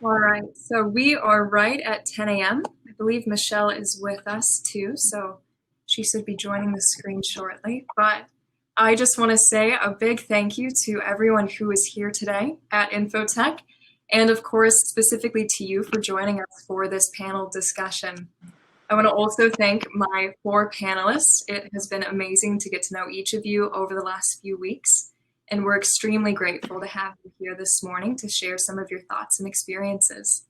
All right, so we are right at 10 a.m. I believe Michelle is with us too, so she should be joining the screen shortly. But I just want to say a big thank you to everyone who is here today at Infotech, and of course, specifically to you for joining us for this panel discussion. I want to also thank my 4 panelists. It has been amazing to get to know each of you over the last few weeks. And we're extremely grateful to have you here this morning to share some of your thoughts and experiences.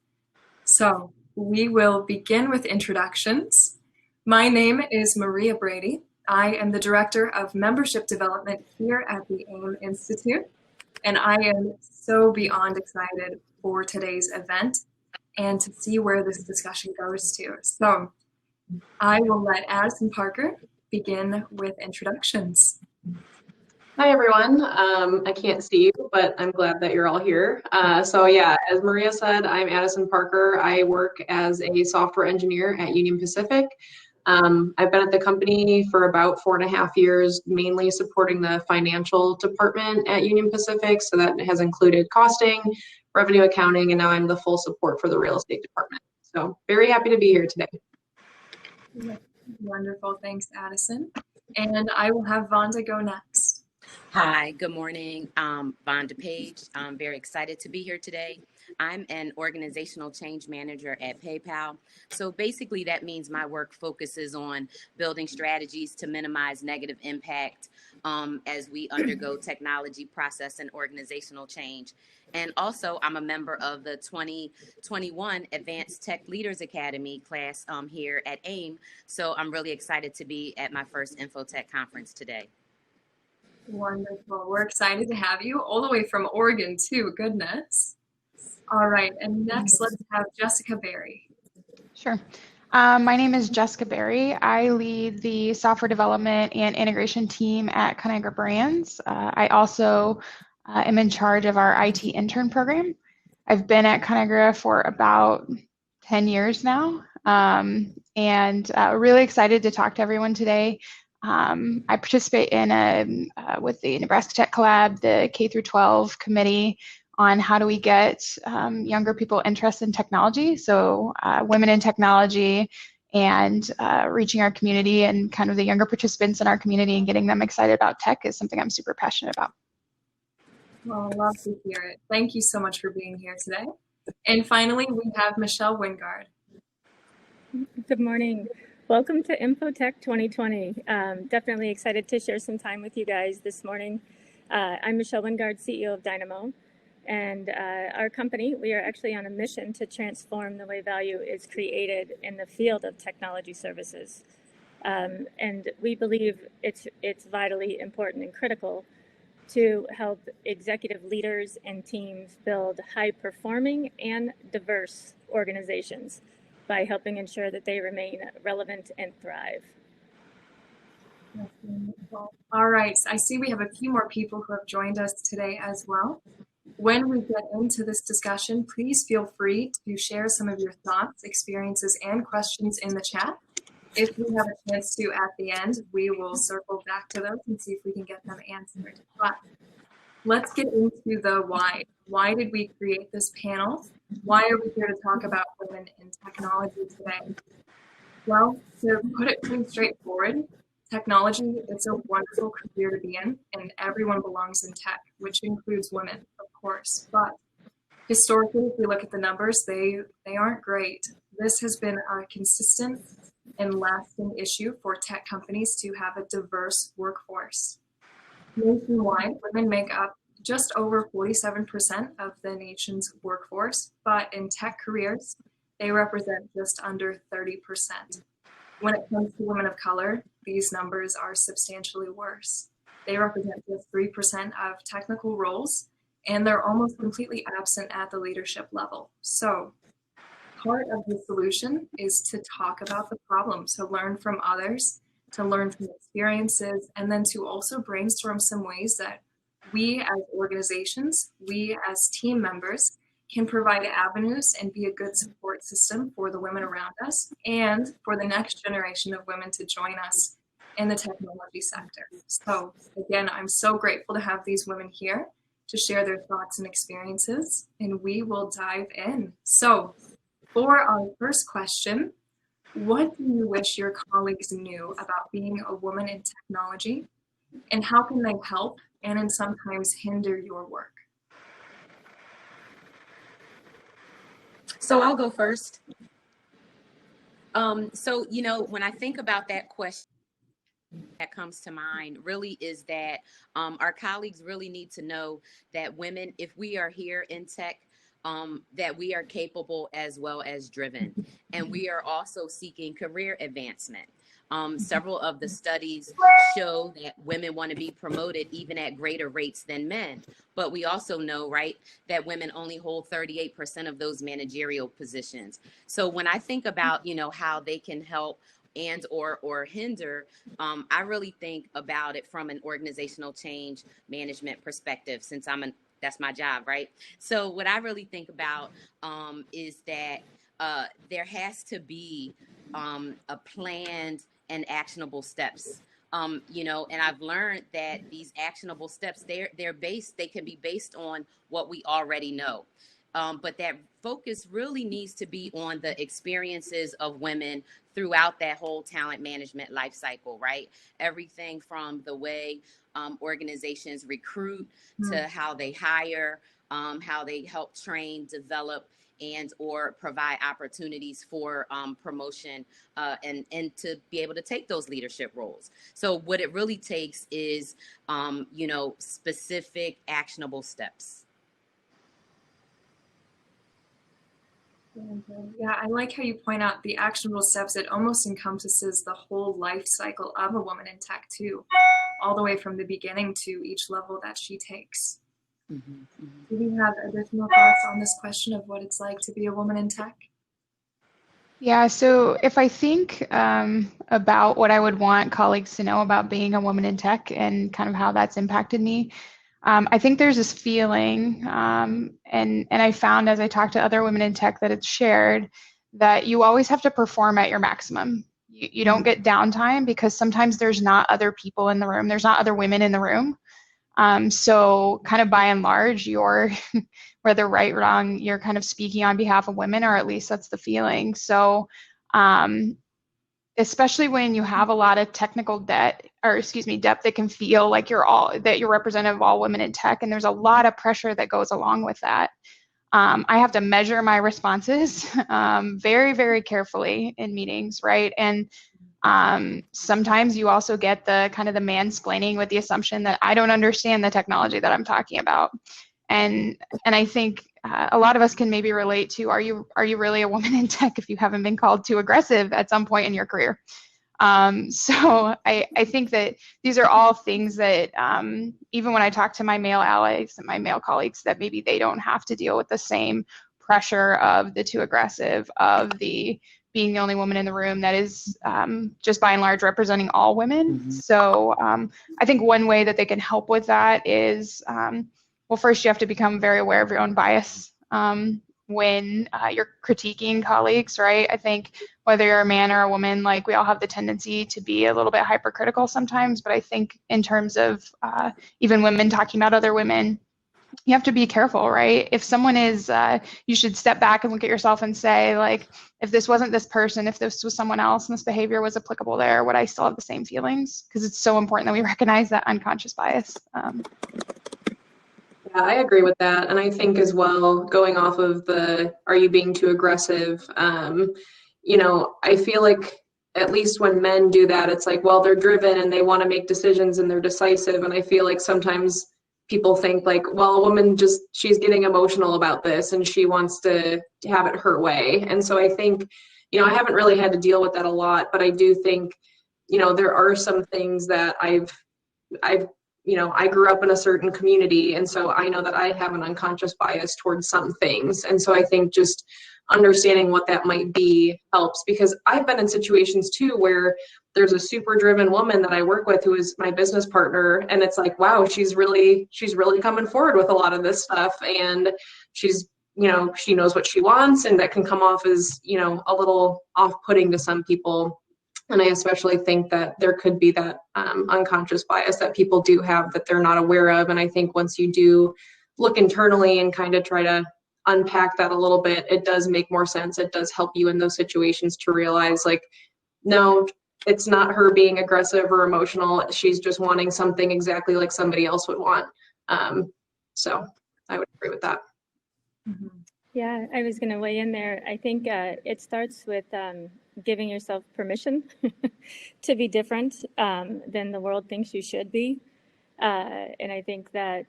So we will begin with introductions. My name is Maria Brady. I am the Director of Membership Development here at the AIM Institute, and I am so beyond excited for today's event and to see where this discussion goes to. So I will let Addison Parker begin with introductions. Hi, everyone. I can't see you, but I'm glad that you're all here. So yeah, as Maria said, I'm Addison Parker. I work as a software engineer at Union Pacific. I've been at the company for about 4.5 years, mainly supporting the financial department at Union Pacific. So that has included costing, revenue accounting, and now I'm the full support for the real estate department. So very happy to be here today. Wonderful. Thanks, Addison. And I will have Vonda go next. Hi, good morning. Vonda Page. I'm very excited to be here today. I'm an organizational change manager at PayPal. So basically that means my work focuses on building strategies to minimize negative impact as we undergo technology, process, and organizational change. And also I'm a member of the 2021 Advanced Tech Leaders Academy class here at AIM. So I'm really excited to be at my first Infotech conference today. Wonderful. We're excited to have you all the way from Oregon too. Goodness. All right. And next, let's have Jessica Berry. Sure. My name is Jessica Berry. I lead the software development and integration team at Conagra Brands. I also am in charge of our IT intern program. I've been at Conagra for about 10 years now, and really excited to talk to everyone today. I participate in with the Nebraska Tech Collab, the K through 12 committee on how do we get younger people interested in technology. So women in technology and reaching our community and kind of the younger participants in our community and getting them excited about tech is something I'm super passionate about. Well, I love to hear it. Thank you so much for being here today. And finally, we have Michelle Wingard. Good morning. Welcome to Infotech 2020. Definitely excited to share some time with you guys this morning. I'm Michelle Wingard, CEO of Dynamo, and our company, we are actually on a mission to transform the way value is created in the field of technology services. And we believe it's vitally important and critical to help executive leaders and teams build high-performing and diverse organizations by helping ensure that they remain relevant and thrive. All right, I see we have a few more people who have joined us today as well. When we get into this discussion, please feel free to share some of your thoughts, experiences, and questions in the chat. If we have a chance to at the end, we will circle back to those and see if we can get them answered. But let's get into the why. Why did we create this panel? Why are we here to talk about women in technology today? Well, to put it pretty straightforward, technology is a wonderful career to be in, and everyone belongs in tech, which includes women, of course. But historically, if we look at the numbers, they aren't great. This has been a consistent and lasting issue for tech companies to have a diverse workforce. Nationwide, women make up just over 47% of the nation's workforce, but in tech careers, they represent just under 30%. When it comes to women of color, these numbers are substantially worse. They represent just 3% of technical roles, and they're almost completely absent at the leadership level. So part of the solution is to talk about the problem, to learn from others, to learn from experiences, and then to also brainstorm some ways that we as organizations, we as team members, can provide avenues and be a good support system for the women around us and for the next generation of women to join us in the technology sector. So again, I'm so grateful to have these women here to share their thoughts and experiences, and we will dive in. So, for our first question, what do you wish your colleagues knew about being a woman in technology, and how can they help and sometimes hinder your work? So I'll go first. So, when I think about that question, that comes to mind really is that our colleagues really need to know that women, if we are here in tech, that we are capable as well as driven. And we are also seeking career advancement. Several of the studies show that women want to be promoted even at greater rates than men. But we also know, right, that women only hold 38% of those managerial positions. So when I think about, how they can help and or hinder, I really think about it from an organizational change management perspective, since that's my job, right? So what I really think about is that there has to be a planned and actionable steps. And I've learned that these actionable steps, they can be based on what we already know. But that focus really needs to be on the experiences of women throughout that whole talent management life cycle, right? Everything from the way organizations recruit to how they hire, how they help train, develop, and or provide opportunities for promotion and to be able to take those leadership roles. So what it really takes is, specific actionable steps. Yeah, I like how you point out the actionable steps. It almost encompasses the whole life cycle of a woman in tech too, all the way from the beginning to each level that she takes. Mm-hmm. Do you have additional thoughts on this question of what it's like to be a woman in tech? Yeah, so if I think about what I would want colleagues to know about being a woman in tech and kind of how that's impacted me, I think there's this feeling, and I found as I talked to other women in tech that it's shared, that you always have to perform at your maximum. You don't get downtime because sometimes there's not other people in the room. There's not other women in the room. So kind of by and large, you're, whether right or wrong, you're kind of speaking on behalf of women, or at least that's the feeling. So especially when you have a lot of technical depth that can feel like you're representative of all women in tech, and there's a lot of pressure that goes along with that. I have to measure my responses very, very carefully in meetings, right? And sometimes you also get the kind of the mansplaining with the assumption that I don't understand the technology that I'm talking about. And I think a lot of us can maybe relate to, are you really a woman in tech if you haven't been called too aggressive at some point in your career? So I think that these are all things that even when I talk to my male allies and my male colleagues, that maybe they don't have to deal with the same pressure of the too aggressive, of the being the only woman in the room that is just by and large representing all women. Mm-hmm. So I think one way that they can help with that is, well, first you have to become very aware of your own bias when you're critiquing colleagues, right? I think whether you're a man or a woman, like we all have the tendency to be a little bit hypercritical sometimes, but I think in terms of even women talking about other women, you have to be careful, right? If someone is, you should step back and look at yourself and say, like, if this wasn't this person, if this was someone else and this behavior was applicable there, would I still have the same feelings? Because it's so important that we recognize that unconscious bias. Yeah, I agree with that. And I think as well, going off of the, are you being too aggressive? I feel like at least when men do that, it's like, well, they're driven and they want to make decisions and they're decisive. And I feel like sometimes people think like, well, a woman she's getting emotional about this and she wants to have it her way. And so I think, I haven't really had to deal with that a lot, but I do think, there are some things that I grew up in a certain community, and so I know that I have an unconscious bias towards some things. And so I think just understanding what that might be helps, because I've been in situations too where there's a super driven woman that I work with who is my business partner, and it's like, wow, she's really coming forward with a lot of this stuff, and she's, she knows what she wants, and that can come off as, a little off-putting to some people. And I especially think that there could be that unconscious bias that people do have that they're not aware of. And I think once you do look internally and kind of try to unpack that a little bit, it does make more sense. It does help you in those situations to realize, like, no, it's not her being aggressive or emotional. She's just wanting something exactly like somebody else would want. So I would agree with that. Mhm. Yeah, I was going to weigh in there. I think it starts with giving yourself permission to be different than the world thinks you should be. And I think that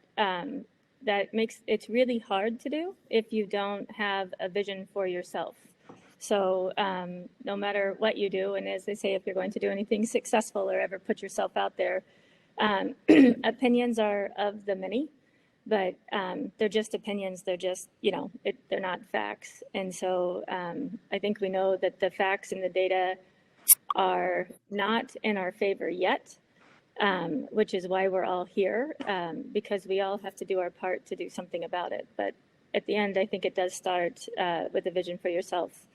that makes it's really hard to do if you don't have a vision for yourself. So no matter what you do, and as they say, if you're going to do anything successful or ever put yourself out there, opinions are of the many, but they're just opinions. They're just, they're not facts. And so I think we know that the facts and the data are not in our favor yet, which is why we're all here, because we all have to do our part to do something about it. But at the end, I think it does start with a vision for yourself,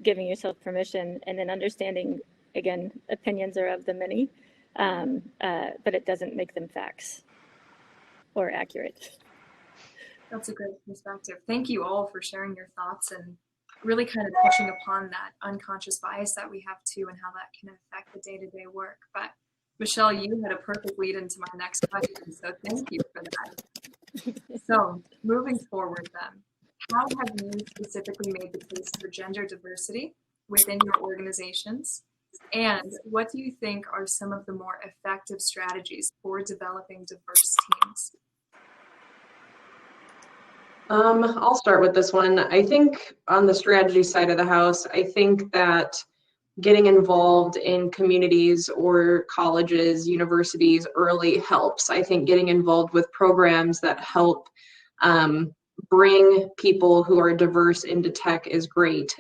giving yourself permission, and then understanding, again, opinions are of the many, but it doesn't make them facts or accurate. That's a great perspective. Thank you all for sharing your thoughts and really kind of pushing upon that unconscious bias that we have too and how that can affect the day-to-day work. But Michelle, you had a perfect lead into my next question, so thank you for that. So moving forward then, how have you specifically made the case for gender diversity within your organizations? And what do you think are some of the more effective strategies for developing diverse teams? I'll start with this one. I think on the strategy side of the house, I think that getting involved in communities or colleges, universities early helps. I think getting involved with programs that help bring people who are diverse into tech is great.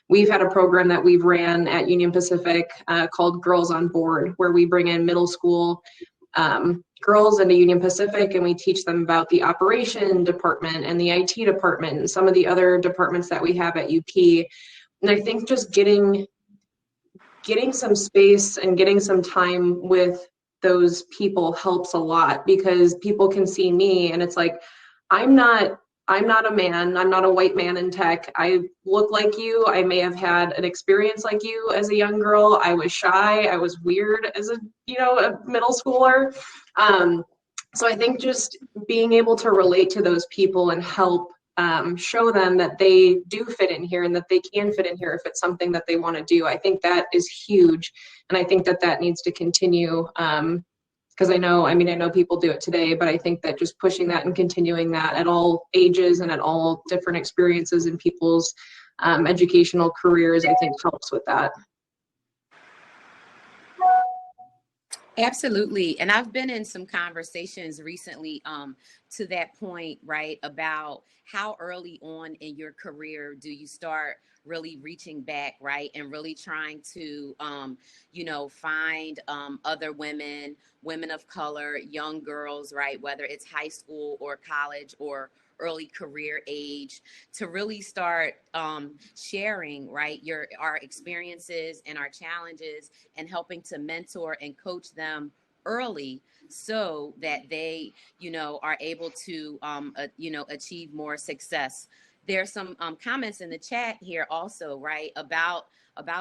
We've had a program that we've ran at Union Pacific called Girls on Board, where we bring in middle school girls into Union Pacific, and we teach them about the operation department and the IT department and some of the other departments that we have at UP. And I think just getting some space and getting some time with those people helps a lot, because people can see me and it's like, I'm not a man, I'm not a white man in tech. I look like you. I may have had an experience like you as a young girl. I was shy. I was weird as a middle schooler. So I think just being able to relate to those people and help show them that they do fit in here and that they can fit in here if it's something that they want to do. I think that is huge. And I think that needs to continue. Because I know people do it today, but I think that just pushing that and continuing that at all ages and at all different experiences in people's educational careers, I think helps with that. Absolutely. And I've been in some conversations recently to that point, right, about how early on in your career do you start really reaching back, right, and really trying to, find other women of color, young girls, right, whether it's high school or college or early career age, to really start sharing, right, our experiences and our challenges, and helping to mentor and coach them early so that they, are able to, achieve more success. There's some comments in the chat here also, right, about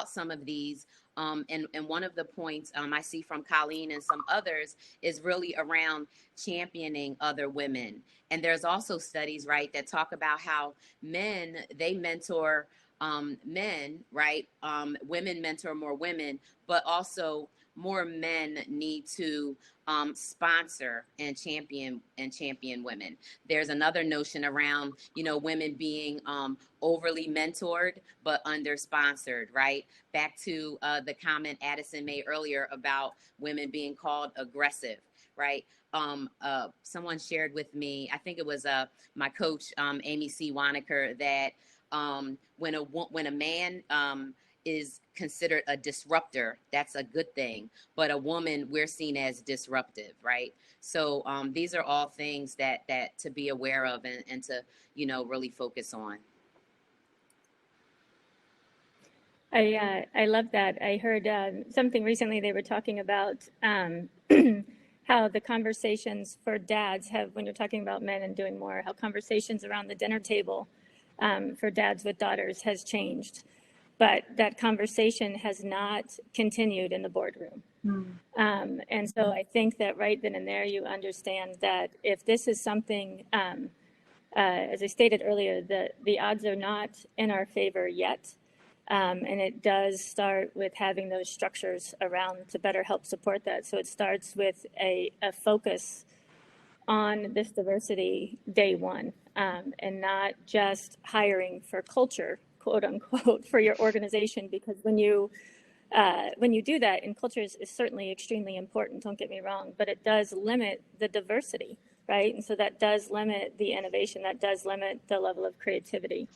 some of these. And one of the points I see from Colleen and some others is really around championing other women. And there's also studies, right, that talk about how men, they mentor men, right? Women mentor more women, but also more men need to sponsor and champion women. There's another notion around, women being overly mentored but under sponsored, right? Back to the comment Addison made earlier about women being called aggressive, right? Someone shared with me, I think it was my coach, Amy C. Wanaker, that when a man is considered a disruptor, that's a good thing. But a woman, we're seen as disruptive, right? So these are all things that to be aware of and to, really focus on. I love that. I heard something recently. They were talking about how the conversations for dads have, when you're talking about men and doing more, how conversations around the dinner table for dads with daughters has changed. But that conversation has not continued in the boardroom. And so I think that right then and there, you understand that if this is something, as I stated earlier, the odds are not in our favor yet. And it does start with having those structures around to better help support that. So it starts with a focus on this diversity day one, and not just hiring for culture, quote unquote, for your organization. Because when you do that, and culture is certainly extremely important, don't get me wrong, but it does limit the diversity, right? And so that does limit the innovation, that does limit the level of creativity.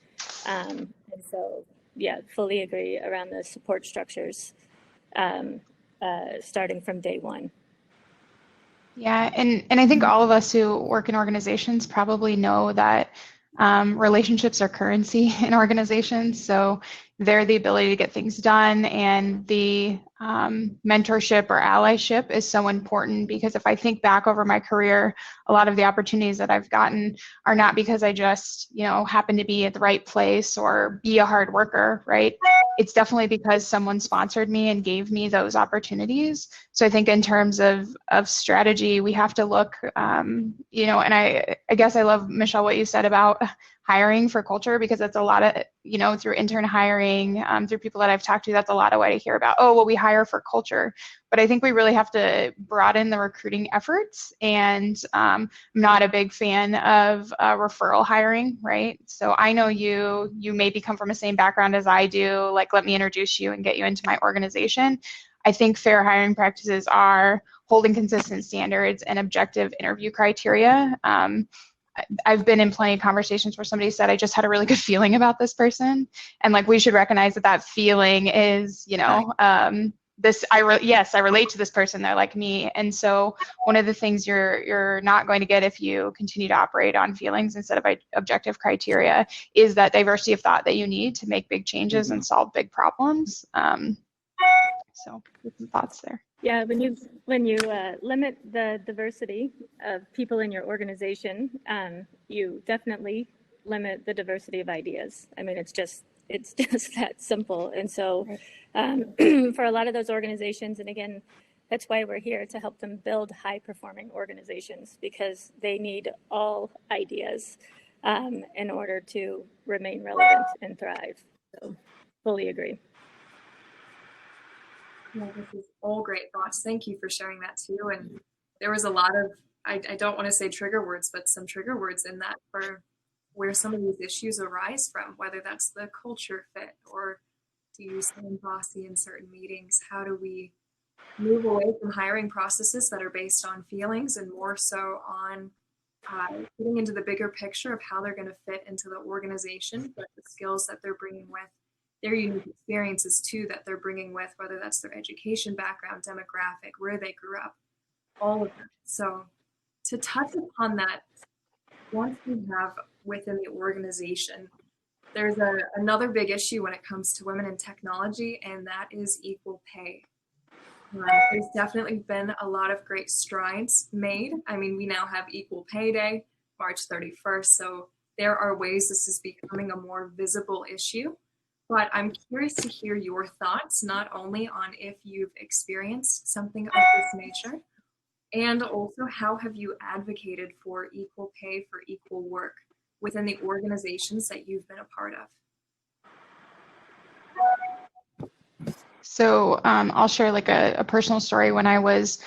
And so, yeah, fully agree around the support structures starting from day one. Yeah, and I think all of us who work in organizations probably know that relationships are currency in organizations. So they're the ability to get things done, and the mentorship or allyship is so important, because if I think back over my career, a lot of the opportunities that I've gotten are not because I just, happen to be at the right place or be a hard worker, right? It's definitely because someone sponsored me and gave me those opportunities. So I think in terms of strategy, we have to look, and I guess I love, Michelle, what you said about hiring for culture, because that's a lot of, through intern hiring, through people that I've talked to, that's a lot of what I hear about. Oh, well, we hire for culture. But I think we really have to broaden the recruiting efforts. And I'm not a big fan of referral hiring, right? So I know you maybe come from the same background as I do, like, let me introduce you and get you into my organization. I think fair hiring practices are holding consistent standards and objective interview criteria. I've been in plenty of conversations where somebody said, I just had a really good feeling about this person. And like, we should recognize that feeling is, I relate to this person, they're like me. And so one of the things you're not going to get if you continue to operate on feelings instead of objective criteria is that diversity of thought that you need to make big changes and solve big problems. So some thoughts there. Yeah, when you limit the diversity of people in your organization, you definitely limit the diversity of ideas. I mean, it's just that simple. And so for a lot of those organizations, and again, that's why we're here, to help them build high performing organizations, because they need all ideas in order to remain relevant and thrive. So fully agree. Yeah, this is all great thoughts. Thank you for sharing that too. And there was a lot of, I don't want to say trigger words, but some trigger words in that for where some of these issues arise from, whether that's the culture fit or, to use saying bossy in certain meetings, how do we move away from hiring processes that are based on feelings and more so on getting into the bigger picture of how they're going to fit into the organization, but the skills that they're bringing with, their unique experiences too that they're bringing with, whether that's their education background, demographic, where they grew up, all of that. So to touch upon that, once we have within the organization, there's another big issue when it comes to women in technology, and that is equal pay. There's definitely been a lot of great strides made. I mean, we now have Equal Pay Day, March 31st, so there are ways this is becoming a more visible issue. But I'm curious to hear your thoughts, not only on if you've experienced something of this nature, and also how have you advocated for equal pay for equal work within the organizations that you've been a part of? So I'll share like a personal story. When I was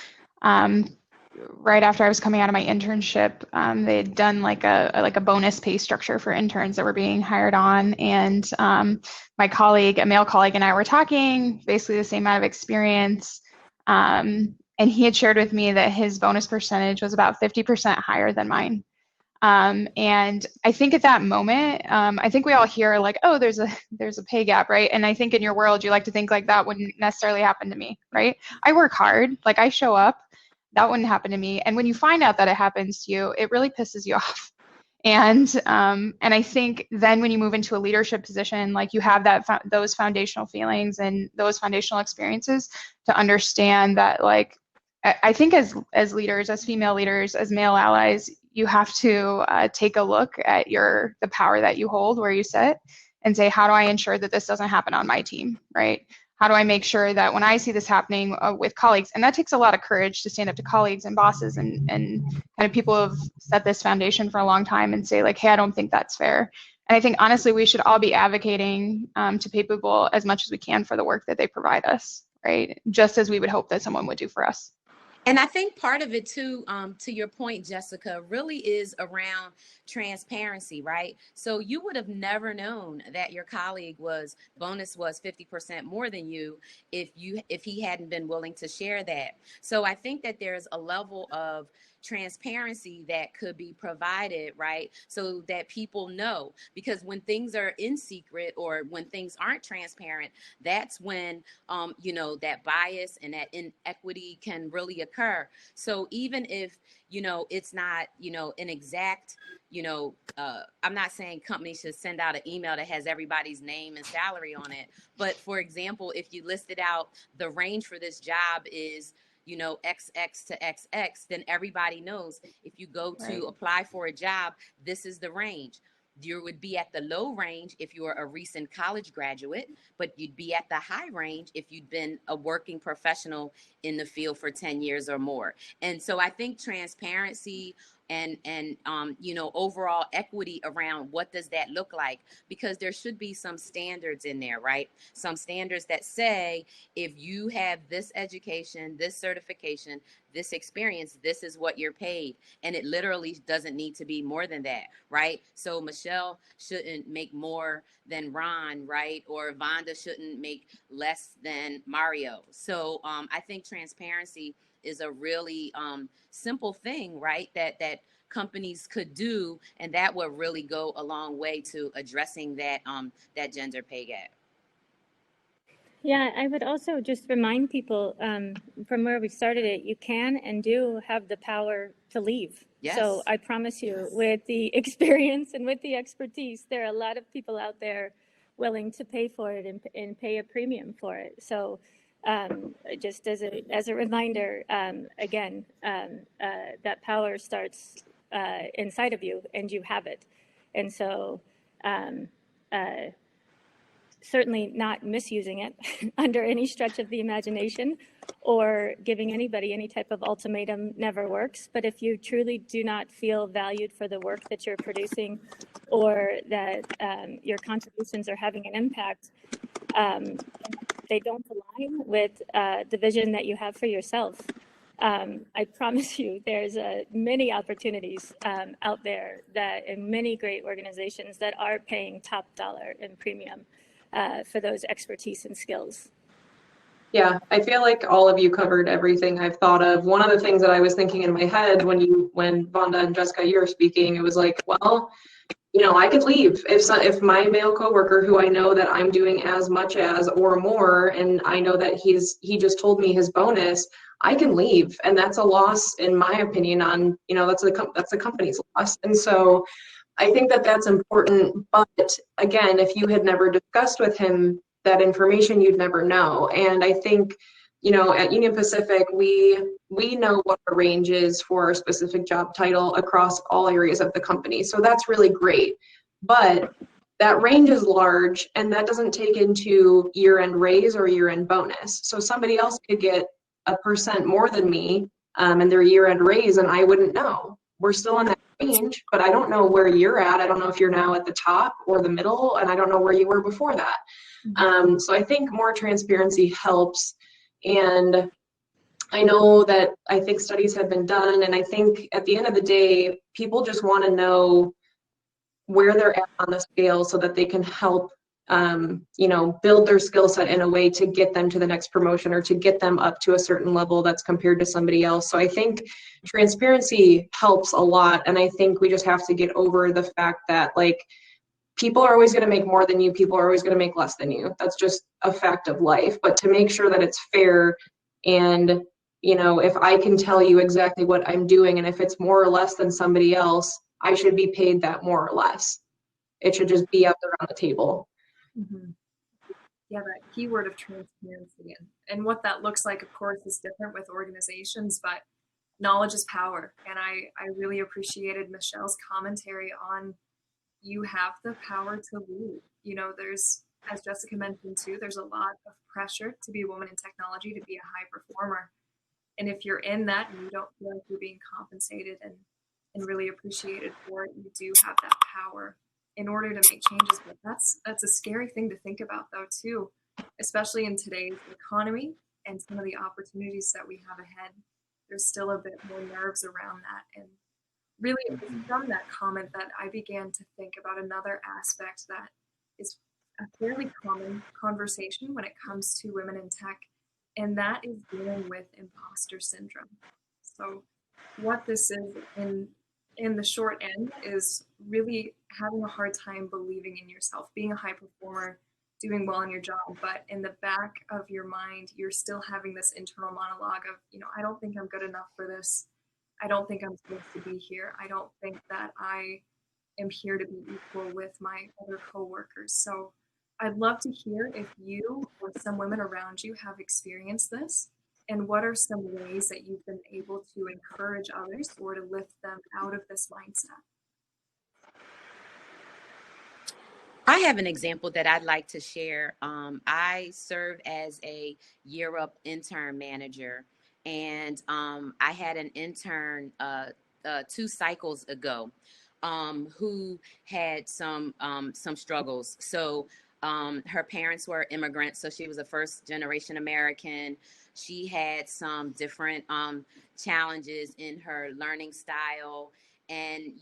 right after I was coming out of my internship, they had done like a bonus pay structure for interns that were being hired on, and my colleague, a male colleague, and I were talking, basically the same amount of experience, and he had shared with me that his bonus percentage was about 50% higher than mine. And I think at that moment, I think we all hear like, oh, there's a pay gap, right? And I think in your world, you like to think like that wouldn't necessarily happen to me, right? I work hard, like I show up, that wouldn't happen to me. And when you find out that it happens to you, it really pisses you off. And I think then when you move into a leadership position, like you have those foundational feelings and those foundational experiences to understand that like I think as leaders, as female leaders, as male allies, you have to take a look at the power that you hold where you sit and say, how do I ensure that this doesn't happen on my team, right? How do I make sure that when I see this happening with colleagues, and that takes a lot of courage to stand up to colleagues and bosses and kind of people who have set this foundation for a long time and say like, hey, I don't think that's fair. And I think honestly, we should all be advocating to pay people as much as we can for the work that they provide us, right? Just as we would hope that someone would do for us. And I think part of it too, to your point, Jessica, really is around transparency, right? So you would have never known that your colleague bonus was 50% more than you if he hadn't been willing to share that. So I think that there's a level of transparency that could be provided, right? So that people know, because when things are in secret or when things aren't transparent, that's when, that bias and that inequity can really occur. So even if, it's not, an exact, I'm not saying companies should send out an email that has everybody's name and salary on it. But for example, if you listed out the range for this job is, XX to XX, then everybody knows if you go to apply for a job, this is the range. You would be at the low range if you were a recent college graduate, but you'd be at the high range if you'd been a working professional in the field for 10 years or more. And so I think transparency and overall equity around what does that look like, because there should be some standards in there, right? Some standards that say, if you have this education, this certification, this experience, this is what you're paid. And it literally doesn't need to be more than that, right? So Michelle shouldn't make more than Ron, right? Or Vonda shouldn't make less than Mario. So I think transparency is a really simple thing, right? That companies could do, and that would really go a long way to addressing that gender pay gap. Yeah, I would also just remind people from where we started it, you can and do have the power to leave. Yes. So I promise you, with the experience and with the expertise, there are a lot of people out there willing to pay for it and pay a premium for it. So just as a reminder, again, that power starts inside of you, and you have it. And so certainly not misusing it under any stretch of the imagination, or giving anybody any type of ultimatum never works. But if you truly do not feel valued for the work that you're producing, or that your contributions are having an impact, they don't align with the vision that you have for yourself, I promise you there's many opportunities out there that in many great organizations that are paying top dollar and premium for those expertise and skills. Yeah, I feel like all of you covered everything I've thought of. One of the things that I was thinking in my head when Vonda and Jessica, you were speaking, it was like, well, I could leave if my male coworker, who I know that I'm doing as much as or more, and I know that he just told me his bonus, I can leave, and that's a loss in my opinion. On that's the company's loss, and so I think that that's important. But again, if you had never discussed with him that information, you'd never know. And I think, at Union Pacific, we know what our range is for our specific job title across all areas of the company. So that's really great. But that range is large, and that doesn't take into year-end raise or year-end bonus. So somebody else could get 1% more than me in their year-end raise, and I wouldn't know. We're still in that range, but I don't know where you're at. I don't know if you're now at the top or the middle, and I don't know where you were before that. So I think more transparency helps. And I know that I think studies have been done, and I think at the end of the day, people just want to know where they're at on the scale so that they can help build their skill set in a way to get them to the next promotion or to get them up to a certain level that's compared to somebody else. So I think transparency helps a lot. And I think we just have to get over the fact that people are always going to make more than you. People are always going to make less than you. That's just a fact of life. But to make sure that it's fair, and, if I can tell you exactly what I'm doing, and if it's more or less than somebody else, I should be paid that more or less. It should just be out there on the table. Mm-hmm. yeah, that keyword of transparency and what that looks like, of course, is different with organizations, but knowledge is power. And I really appreciated Michelle's commentary on you have the power to lead. You know, there's, as Jessica mentioned too, there's a lot of pressure to be a woman in technology, to be a high performer. And if you're in that and you don't feel like you're being compensated and really appreciated for it, you do have that power in order to make changes. But that's a scary thing to think about though too, especially in today's economy and some of the opportunities that we have ahead. There's still a bit more nerves around that. And really it was from that comment that I began to think about another aspect that is a fairly common conversation when it comes to women in tech, and that is dealing with imposter syndrome. So what this is in the short end is really having a hard time believing in yourself, being a high performer, doing well in your job, but in the back of your mind, you're still having this internal monologue of, you know, I don't think I'm good enough for this. I don't think I'm supposed to be here. I don't think that I am here to be equal with my other coworkers. So I'd love to hear if you or some women around you have experienced this, and what are some ways that you've been able to encourage others or to lift them out of this mindset? I have an example that I'd like to share. I served as a Year Up intern manager, and I had an intern 2 cycles ago who had some struggles. So her parents were immigrants, so she was a first generation American. She had some different challenges in her learning style, and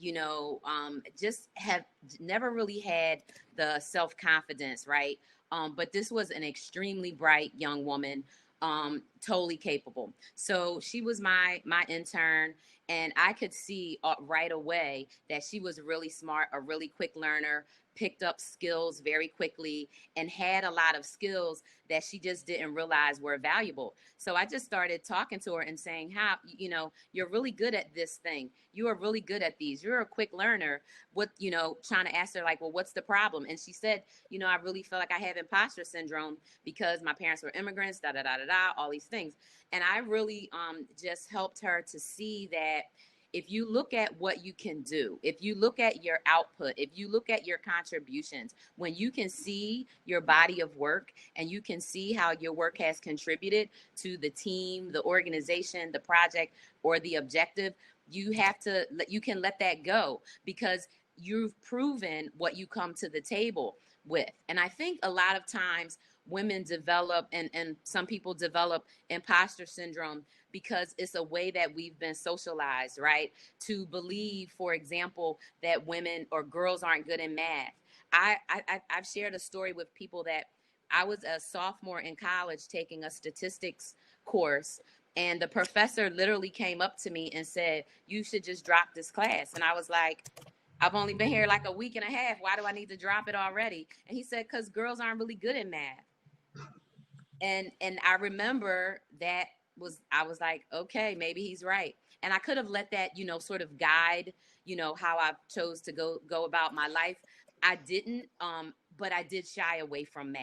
just have never really had the self-confidence, right? But this was an extremely bright young woman, totally capable. So she was my intern, and I could see right away that she was really smart, a really quick learner, picked up skills very quickly, and had a lot of skills that she just didn't realize were valuable. So I just started talking to her and saying, how, you're really good at this thing. You are really good at these. You're a quick learner. What, trying to ask her, like, well, what's the problem? And she said, I really feel like I have imposter syndrome because my parents were immigrants, all these things. And I really just helped her to see that if you look at what you can do, if you look at your output, if you look at your contributions, when you can see your body of work and you can see how your work has contributed to the team, the organization, the project, or the objective, you can let that go because you've proven what you come to the table with. And I think a lot of times women develop and some people develop imposter syndrome because it's a way that we've been socialized, right? To believe, for example, that women or girls aren't good in math. I've shared a story with people that I was a sophomore in college taking a statistics course, and the professor literally came up to me and said, you should just drop this class. And I was like, I've only been here like a week and a half. Why do I need to drop it already? And he said, because girls aren't really good in math. And I remember that I was like, okay, maybe he's right. And I could have let that, sort of guide, how I chose to go about my life. I didn't, but I did shy away from math.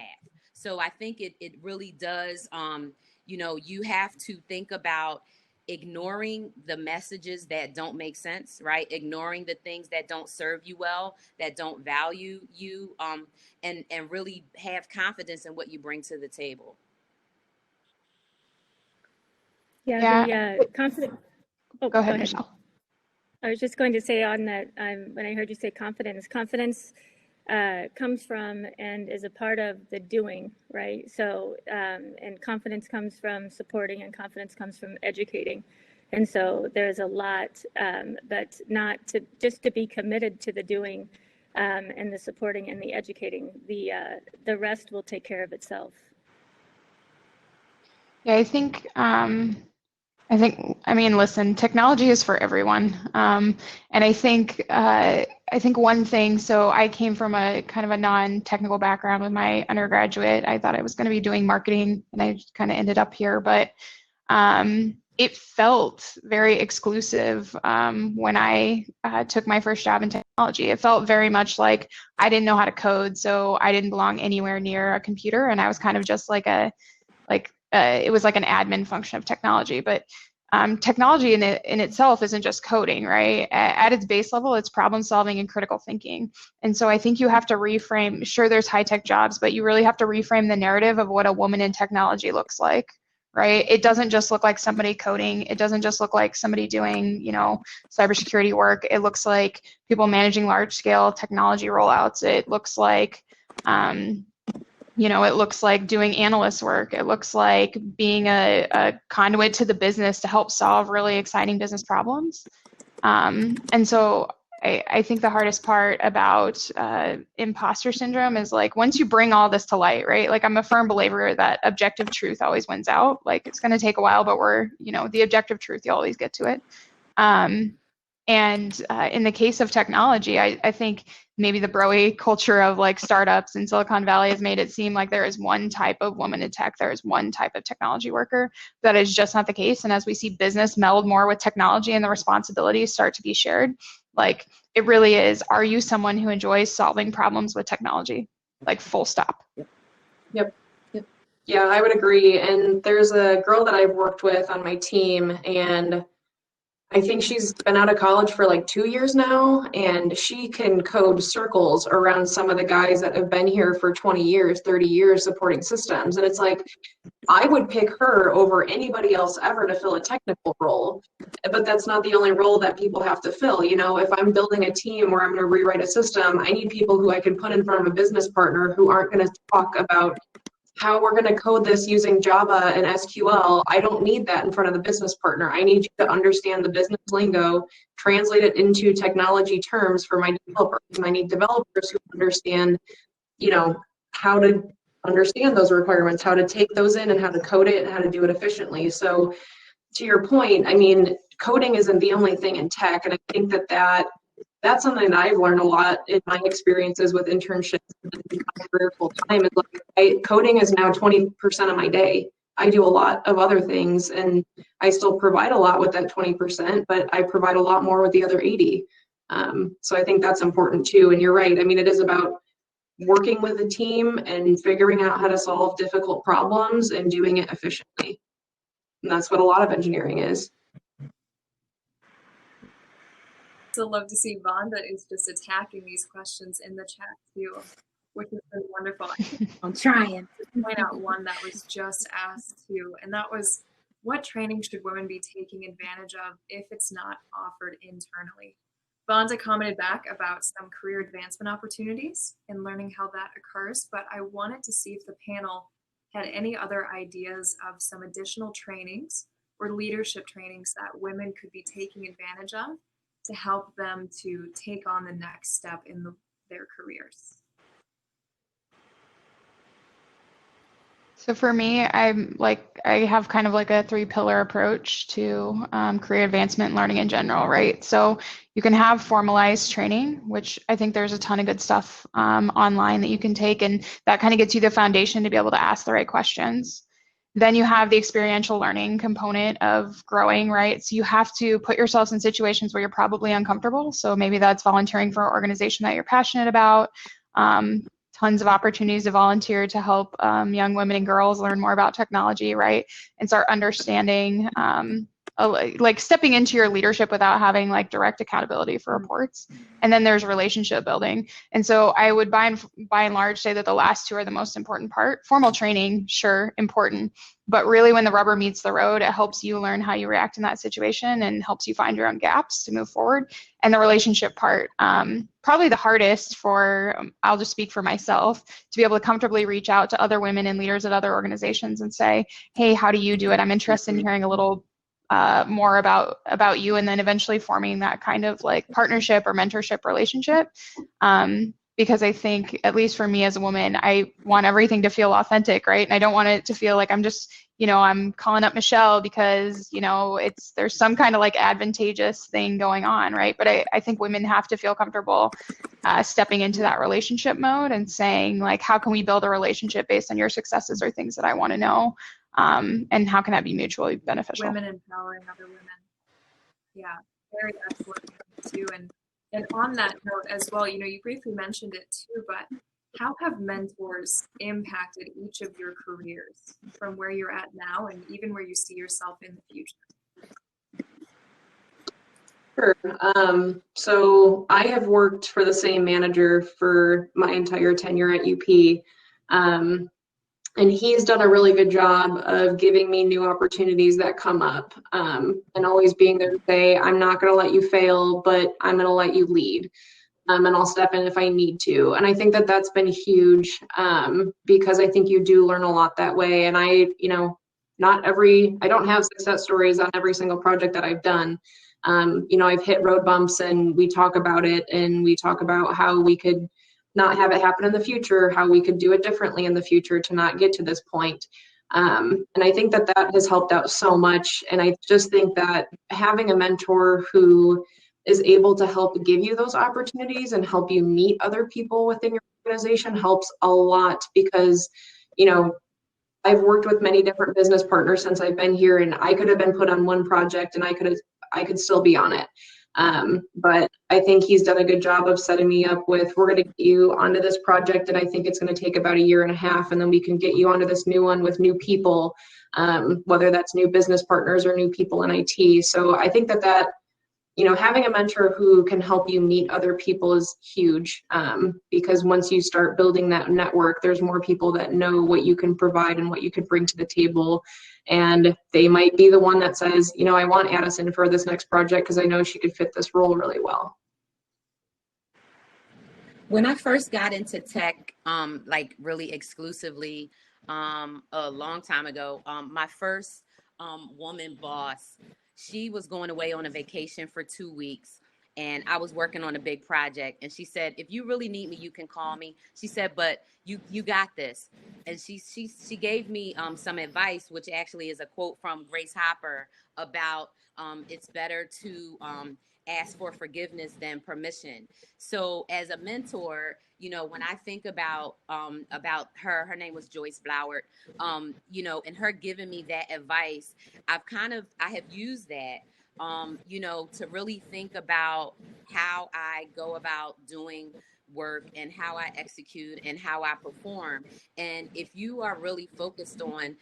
So I think it really does, you have to think about ignoring the messages that don't make sense, right? Ignoring the things that don't serve you well, that don't value you, and really have confidence in what you bring to the table. Yeah, the confident. Oh, Go ahead, Michelle. I was just going to say on that, when I heard you say confidence comes from and is a part of the doing, right? So, and confidence comes from supporting, and confidence comes from educating. And so there's a lot, but not to just to be committed to the doing and the supporting and the educating. The rest will take care of itself. Yeah, I mean, listen, technology is for everyone. And I think one thing, so I came from a kind of a non-technical background with my undergraduate. I thought I was going to be doing marketing, and I kind of ended up here. But it felt very exclusive when I took my first job in technology. It felt very much like I didn't know how to code, so I didn't belong anywhere near a computer, and I was kind of just like it was like an admin function of technology. But technology in itself isn't just coding, right? At its base level, it's problem solving and critical thinking. And so I think you have to reframe, sure, there's high tech jobs, but you really have to reframe the narrative of what a woman in technology looks like, right? It doesn't just look like somebody coding. It doesn't just look like somebody doing, cybersecurity work. It looks like people managing large scale technology rollouts. It looks like, it looks like doing analyst work. It looks like being a conduit to the business to help solve really exciting business problems. And so I think the hardest part about imposter syndrome is like once you bring all this to light, right? Like I'm a firm believer that objective truth always wins out. Like it's going to take a while, but the objective truth, you always get to it. And in the case of technology, I think maybe the broy culture of like startups in Silicon Valley has made it seem like there is one type of woman in tech, there is one type of technology worker. That is just not the case. And as we see business meld more with technology and the responsibilities start to be shared, like it really is, are you someone who enjoys solving problems with technology? Like full stop. Yep. Yeah, I would agree. And there's a girl that I've worked with on my team, and I think she's been out of college for like 2 years now, and she can code circles around some of the guys that have been here for 20 years, 30 years supporting systems. And it's like, I would pick her over anybody else ever to fill a technical role. But that's not the only role that people have to fill. If I'm building a team where I'm going to rewrite a system, I need people who I can put in front of a business partner who aren't going to talk about how we're going to code this using Java and SQL. I don't need that in front of the business partner. I need you to understand the business lingo, translate it into technology terms for my developers. And I need developers who understand, how to understand those requirements, how to take those in and how to code it and how to do it efficiently. So to your point, I mean, coding isn't the only thing in tech. And I think that's something that I've learned a lot in my experiences with internships in my career full time. Is like coding is now 20% of my day. I do a lot of other things, and I still provide a lot with that 20%, but I provide a lot more with the other 80. So I think that's important too. And you're right. I mean, it is about working with a team and figuring out how to solve difficult problems and doing it efficiently. And that's what a lot of engineering is. So love to see Vonda is just attacking these questions in the chat too, which has been wonderful. I'm trying. To point out one that was just asked too, and that was, what training should women be taking advantage of if it's not offered internally? Vonda commented back about some career advancement opportunities and learning how that occurs, but I wanted to see if the panel had any other ideas of some additional trainings or leadership trainings that women could be taking advantage of to help them to take on the next step in their careers. So for me, I have kind of like a 3-pillar approach to career advancement and learning in general, right? So you can have formalized training, which I think there's a ton of good stuff online that you can take, and that kind of gets you the foundation to be able to ask the right questions. Then you have the experiential learning component of growing, right? So you have to put yourselves in situations where you're probably uncomfortable. So maybe that's volunteering for an organization that you're passionate about. Tons of opportunities to volunteer to help young women and girls learn more about technology, right? And start understanding, like stepping into your leadership without having like direct accountability for reports. And then there's relationship building. And so I would by and large say that the last two are the most important part. Formal training, sure, important. But really when the rubber meets the road, it helps you learn how you react in that situation and helps you find your own gaps to move forward. And the relationship part, probably the hardest for, I'll just speak for myself, to be able to comfortably reach out to other women and leaders at other organizations and say, hey, how do you do it? I'm interested in hearing a little more about you, and then eventually forming that kind of like partnership or mentorship relationship. Because I think, at least for me as a woman, I want everything to feel authentic, right? And I don't want it to feel like I'm just, I'm calling up Michelle because, there's some kind of like advantageous thing going on, right? But I think women have to feel comfortable stepping into that relationship mode and saying like, how can we build a relationship based on your successes or things that I want to know? and how can that be mutually beneficial? Women empowering other women. Yeah, very excellent too. And on that note as well, you briefly mentioned it too, but how have mentors impacted each of your careers from where you're at now and even where you see yourself in the future? Sure. So I have worked for the same manager for my entire tenure at UP. And he's done a really good job of giving me new opportunities that come up, and always being there to say, I'm not going to let you fail, but I'm going to let you lead. And I'll step in if I need to. And I think that that's been huge, because I think you do learn a lot that way. And I don't have success stories on every single project that I've done. I've hit road bumps, and we talk about it, and we talk about how we could not have it happen in the future, how we could do it differently in the future to not get to this point. And I think that that has helped out so much. And I just think that having a mentor who is able to help give you those opportunities and help you meet other people within your organization helps a lot, because, I've worked with many different business partners since I've been here, and I could have been put on one project and I could still be on it. But I think he's done a good job of setting me up with, we're going to get you onto this project, and I think it's going to take about 1.5 years, and then we can get you onto this new one with new people, whether that's new business partners or new people in IT. So I think that having a mentor who can help you meet other people is huge, because once you start building that network, there's more people that know what you can provide and what you could bring to the table. And they might be the one that says, I want Addison for this next project because I know she could fit this role really well. When I first got into tech, like really exclusively, a long time ago, my first woman boss, she was going away on a vacation for 2 weeks, and I was working on a big project. And she said, "If you really need me, you can call me." She said, "But you got this." And she gave me some advice, which actually is a quote from Grace Hopper about it's better to ask for forgiveness than permission. So as a mentor, when I think about her name was Joyce Blowert, and her giving me that advice, I have used that, to really think about how I go about doing work and how I execute and how I perform. And if you are really focused on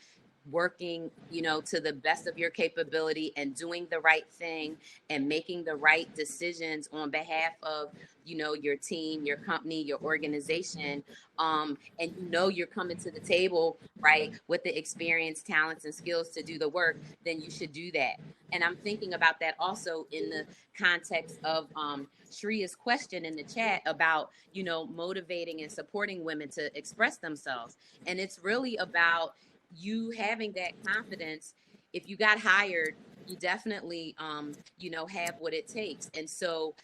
working, to the best of your capability and doing the right thing and making the right decisions on behalf of, your team, your company, your organization, and you're coming to the table, right, with the experience, talents, and skills to do the work, then you should do that. And I'm thinking about that also in the context of Shreya's question in the chat about, motivating and supporting women to express themselves. And it's really about you having that confidence. If you got hired, you definitely, have what it takes. And so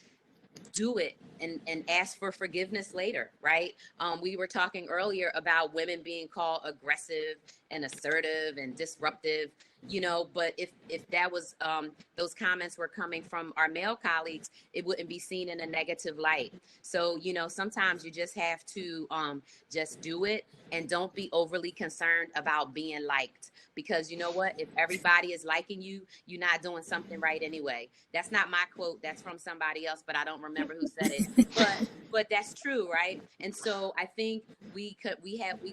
do it and ask for forgiveness later, right? We were talking earlier about women being called aggressive and assertive and disruptive, but if that was those comments were coming from our male colleagues, it wouldn't be seen in a negative light. So sometimes you just have to just do it, and don't be overly concerned about being liked, because you know what, if everybody is liking you, you're not doing something right anyway. That's not my quote, that's from somebody else, but I don't remember who said it. But that's true, right? And so I think we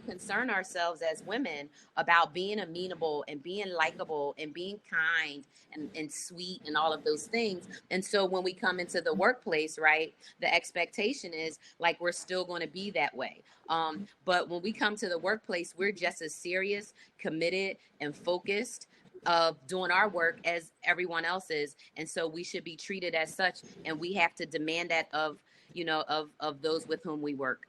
concern ourselves as women about being amenable and being likable and being kind and sweet and all of those things. And so when we come into the workplace, right, the expectation is like we're still going to be that way. But when we come to the workplace, we're just as serious, committed, and focused of doing our work as everyone else is. And so we should be treated as such, and we have to demand that of those with whom we work.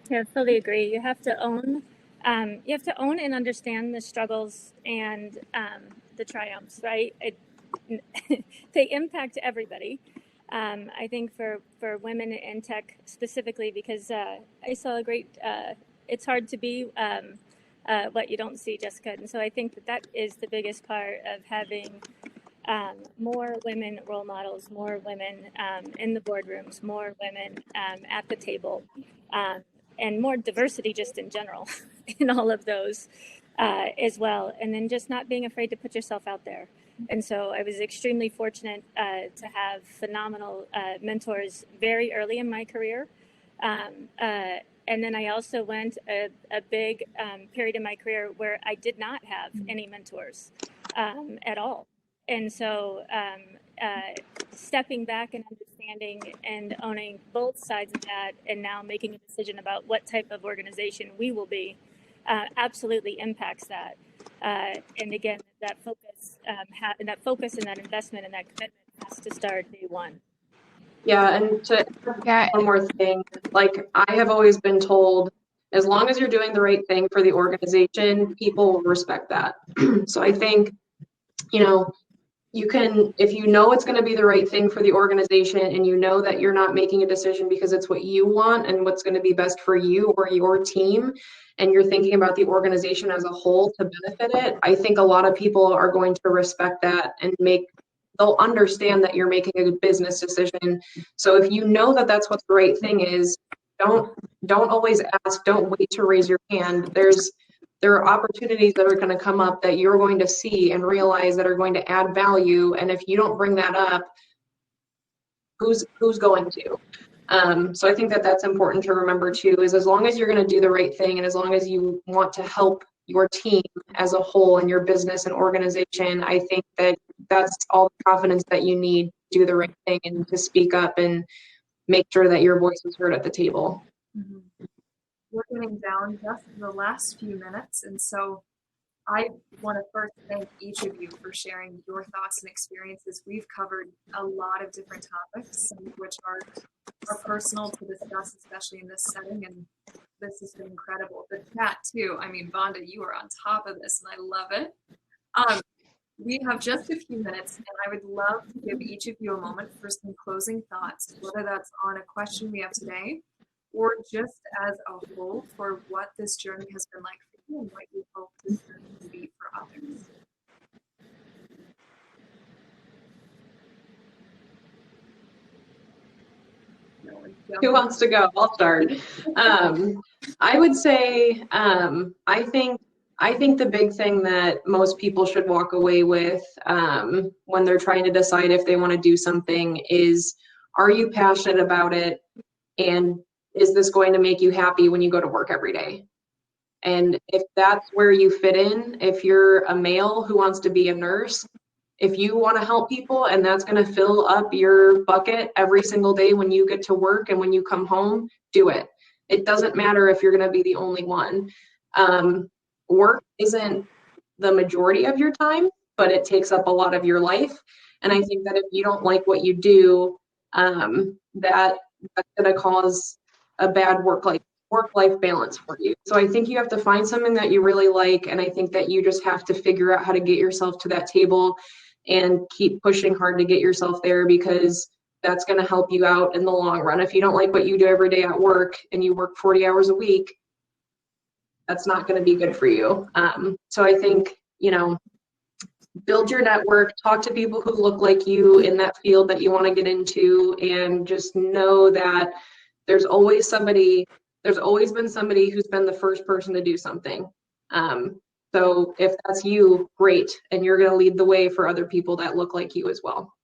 Yeah, fully agree. You have to own and understand the struggles and the triumphs, right? They impact everybody. I think for women in tech specifically, because I saw a great, it's hard to be what you don't see, Jessica. And so I think that is the biggest part of having more women role models, more women in the boardrooms, more women at the table. and more diversity just in general in all of those as well. And then just not being afraid to put yourself out there. And so I was extremely fortunate to have phenomenal mentors very early in my career. And then I also went a big period in my career where I did not have any mentors at all. And so stepping back and understanding and owning both sides of that, and now making a decision about what type of organization we will be, absolutely impacts that. And again, that focus and that investment and that commitment has to start day one. Yeah, and to Yeah. one more thing, like I have always been told, as long as you're doing the right thing for the organization, people will respect that. So I think, you know, you can, if you know it's going to be the right thing for the organization and you know that you're not making a decision because it's what you want and what's going to be best for you or your team, and you're thinking about the organization as a whole to benefit it, I think a lot of people are going to respect that and they'll understand that you're making a good business decision. So if you know that that's what the right thing is, don't always ask, don't wait to raise your hand. There are opportunities that are going to come up that you're going to see and realize that are going to add value. And if you don't bring that up, who's going to? So I think that that's important to remember too, is as long as you're going to do the right thing and as long as you want to help your team as a whole and your business and organization, I think that that's all the confidence that you need to do the right thing and to speak up and make sure that your voice is heard at the table. Mm-hmm. We're getting down just to the last few minutes, and so I want to first thank each of you for sharing your thoughts and experiences. We've covered a lot of different topics, some of which are personal to discuss, especially in this setting, and this has been incredible. The chat too, I mean, Vonda, you are on top of this, and I love it. We have just a few minutes, and I would love to give each of you a moment for some closing thoughts, whether that's on a question we have today, or just as a whole for what this journey has been like for you and what you hope this journey will be for others. Who wants to go? I'll start. I would say I think the big thing that most people should walk away with when they're trying to decide if they want to do something is, are you passionate about it? And is this going to make you happy when you go to work every day? And if that's where you fit in, if you're a male who wants to be a nurse, if you want to help people and that's going to fill up your bucket every single day when you get to work and when you come home, do it. It doesn't matter if you're going to be the only one. Work isn't the majority of your time, but it takes up a lot of your life. And I think that if you don't like what you do, that's going to cause a bad work-life balance for you. So I think you have to find something that you really like, and I think that you just have to figure out how to get yourself to that table and keep pushing hard to get yourself there, because that's going to help you out in the long run. If you don't like what you do every day at work and you work 40 hours a week, that's not going to be good for you. So I think, build your network, talk to people who look like you in that field that you want to get into, and just know that there's always been somebody who's been the first person to do something. So if that's you, great. And you're going to lead the way for other people that look like you as well.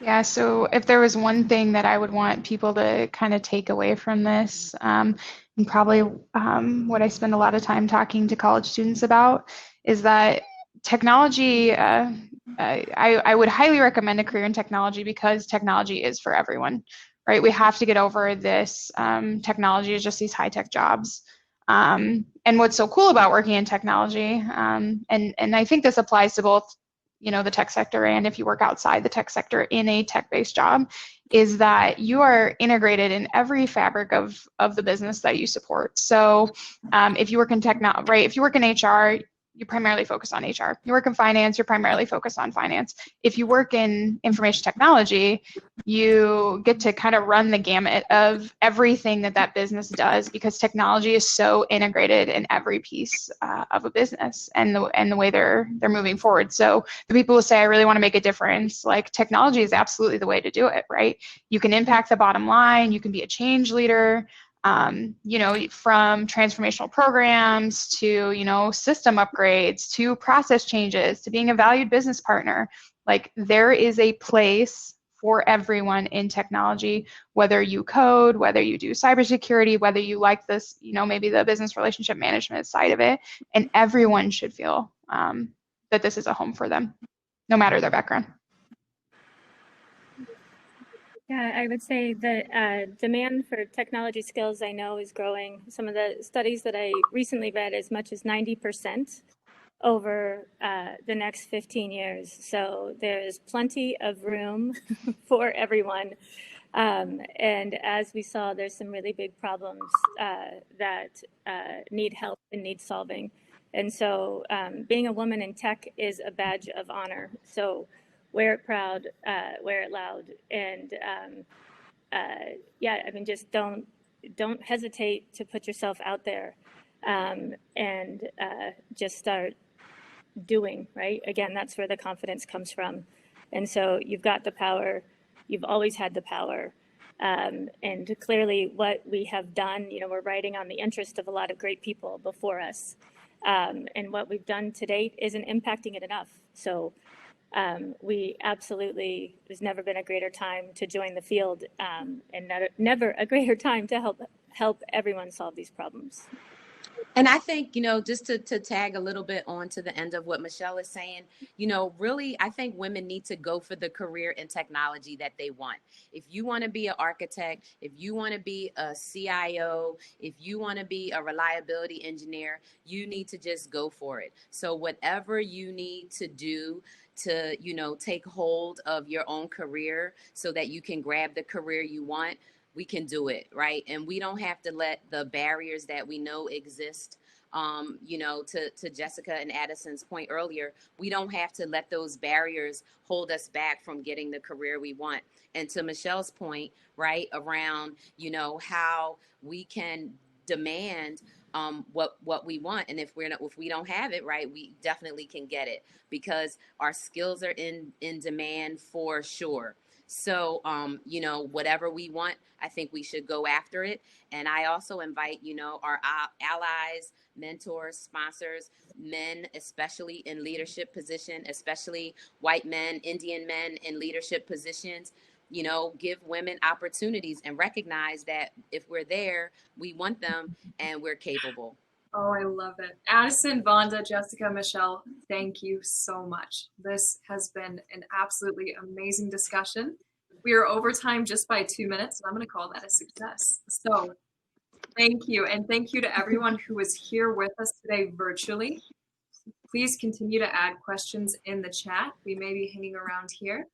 Yeah, so if there was one thing that I would want people to kind of take away from this, and probably what I spend a lot of time talking to college students about, is that technology, I would highly recommend a career in technology because technology is for everyone, right? We have to get over this. Technology is just these high-tech jobs. And what's so cool about working in technology, and I think this applies to both the tech sector and if you work outside the tech sector in a tech-based job, is that you are integrated in every fabric of the business that you support. So if you work in if you work in HR, you primarily focus on HR. You work in finance, you're primarily focused on finance. If you work in information technology, you get to kind of run the gamut of everything that business does, because technology is so integrated in every piece of a business and the way they're moving forward. So the people who say, I really want to make a difference, like, technology is absolutely the way to do it, right? You can impact the bottom line, you can be a change leader, you know, from transformational programs to, you know, system upgrades to process changes to being a valued business partner. Like, there is a place for everyone in technology, whether you code, whether you do cybersecurity, whether you like this, you know, maybe the business relationship management side of it, and everyone should feel that this is a home for them, no matter their background. Yeah, I would say that demand for technology skills, I know, is growing. Some of the studies that I recently read, as much as 90% over the next 15 years. So there's plenty of room for everyone. And as we saw, there's some really big problems that need help and need solving. And so being a woman in tech is a badge of honor. So wear it proud, wear it loud, and yeah, I mean, just don't hesitate to put yourself out there, and just start doing, right? Again, that's where the confidence comes from. And so you've got the power, you've always had the power. And clearly what we have done, you know, we're riding on the interest of a lot of great people before us. And what we've done to date isn't impacting it enough. So we absolutely, there's never been a greater time to join the field, and never a greater time to help everyone solve these problems. And I think, you know, just to tag a little bit on to the end of what Michelle is saying, you know, really, I think women need to go for the career in technology that they want. If you want to be an architect, if you want to be a CIO, if you want to be a reliability engineer, you need to just go for it. So whatever you need to do to, you know, take hold of your own career so that you can grab the career you want, we can do it, right? And we don't have to let the barriers that we know exist, you know, to Jessica and Addison's point earlier, we don't have to let those barriers hold us back from getting the career we want. And to Michelle's point, right, around, you know, how we can demand what we want, and if we don't have it, right, we definitely can get it, because our skills are in demand for sure. So, you know, whatever we want, I think we should go after it. And I also invite, you know, our allies, mentors, sponsors, men, especially in leadership position, especially white men, Indian men in leadership positions, you know, give women opportunities and recognize that if we're there, we want them and we're capable. Oh, I love it. Addison, Vonda, Jessica, Michelle, thank you so much. This has been an absolutely amazing discussion. We are over time just by 2 minutes, and I'm going to call that a success. So thank you. And thank you to everyone who was here with us today virtually. Please continue to add questions in the chat. We may be hanging around here.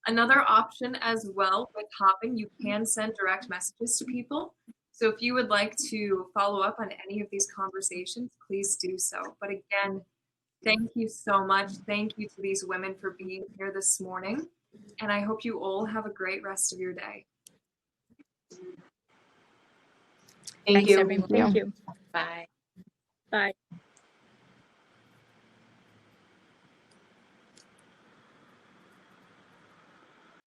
Another option as well with Hopin, you can send direct messages to people. So if you would like to follow up on any of these conversations, please do so. But again, thank you so much. Thank you to these women for being here this morning. And I hope you all have a great rest of your day. Thank Thanks, you. everyone. Thank you. Bye. Bye.